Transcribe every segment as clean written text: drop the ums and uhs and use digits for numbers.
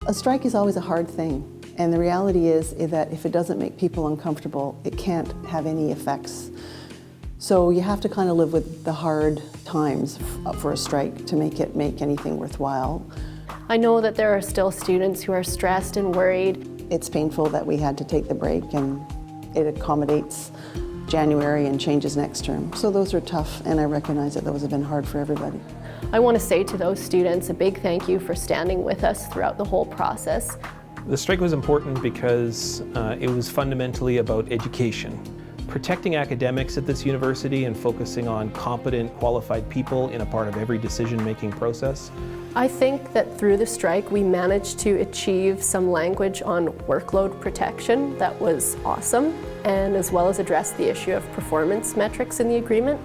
A strike is always a hard thing, and the reality is that if it doesn't make people uncomfortable, it can't have any effects. So you have to kind of live with the hard times for a strike to make it make anything worthwhile. I know that there are still students who are stressed and worried. It's painful that we had to take the break, and it accommodates January and changes next term. So those are tough, and I recognize that those have been hard for everybody. I want to say to those students a big thank you for standing with us throughout the whole process. The strike was important because it was fundamentally about education. Protecting academics at this university and focusing on competent, qualified people in a part of every decision-making process. I think that through the strike we managed to achieve some language on workload protection that was awesome, and as well as address the issue of performance metrics in the agreement.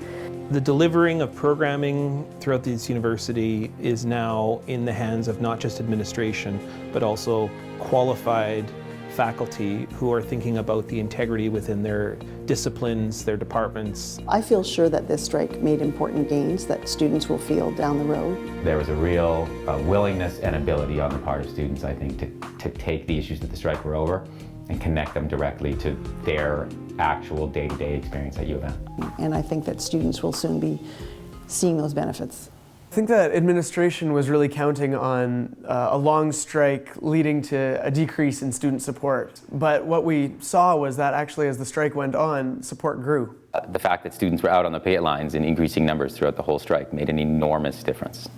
The delivering of programming throughout this university is now in the hands of not just administration, but also qualified faculty who are thinking about the integrity within their disciplines, their departments. I feel sure that this strike made important gains that students will feel down the road. There was a real willingness and ability on the part of students, I think, to take the issues that the strike were over and connect them directly to their actual day-to-day experience at U of M. And I think that students will soon be seeing those benefits. I think that administration was really counting on a long strike leading to a decrease in student support. But what we saw was that actually as the strike went on, support grew. The fact that students were out on the picket lines in increasing numbers throughout the whole strike made an enormous difference.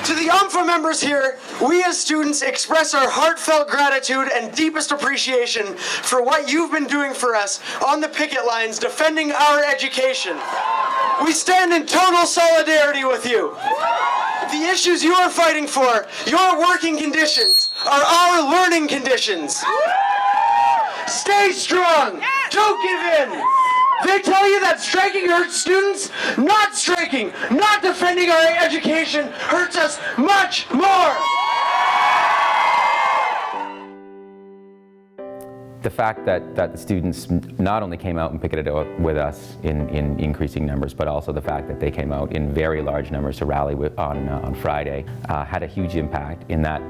To the UMFA members here, we as students express our heartfelt gratitude and deepest appreciation for what you've been doing for us on the picket lines defending our education. We stand in total solidarity with you. The issues you are fighting for, your working conditions, are our learning conditions. Stay strong! Don't give in! They tell you that striking hurts students. Not striking, not defending our education hurts us much more. The fact that the students not only came out and picketed out with us in increasing numbers, but also the fact that they came out in very large numbers to rally on Friday had a huge impact in that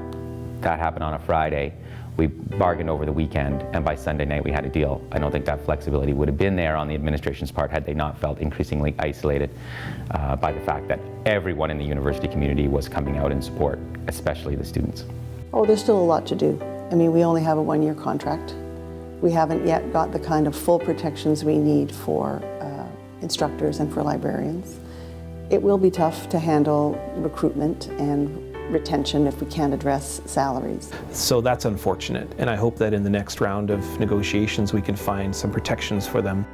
happened on a Friday. We bargained over the weekend, and by Sunday night we had a deal. I don't think that flexibility would have been there on the administration's part had they not felt increasingly isolated by the fact that everyone in the university community was coming out in support, especially the students. Oh, there's still a lot to do. I mean, we only have a one-year contract. We haven't yet got the kind of full protections we need for instructors and for librarians. It will be tough to handle recruitment and retention if we can't address salaries. So that's unfortunate, and I hope that in the next round of negotiations we can find some protections for them.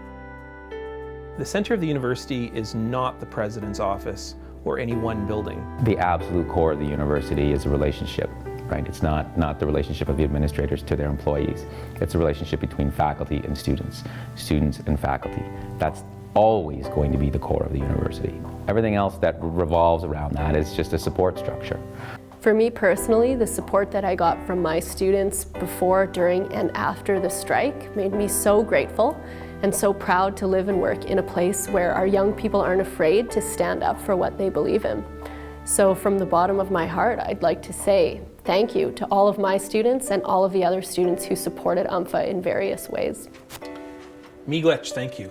The center of the university is not the president's office or any one building. The absolute core of the university is a relationship, right? It's not the relationship of the administrators to their employees. It's a relationship between faculty and students and faculty. That's always going to be the core of the university. Everything else that revolves around that is just a support structure. For me personally, the support that I got from my students before, during, and after the strike made me so grateful and so proud to live and work in a place where our young people aren't afraid to stand up for what they believe in. So from the bottom of my heart, I'd like to say thank you to all of my students and all of the other students who supported UMFA in various ways. Miigwech, thank you.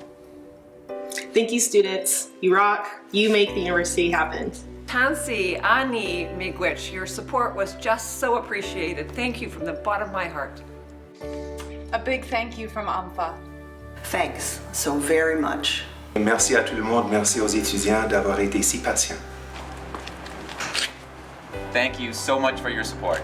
Thank you, students. You rock. You make the university happen. Tansi, Ani, Miigwech, your support was just so appreciated. Thank you from the bottom of my heart. A big thank you from UMFA. Thanks so very much. Merci à tout le monde, merci aux étudiants d'avoir été si patients. Thank you so much for your support.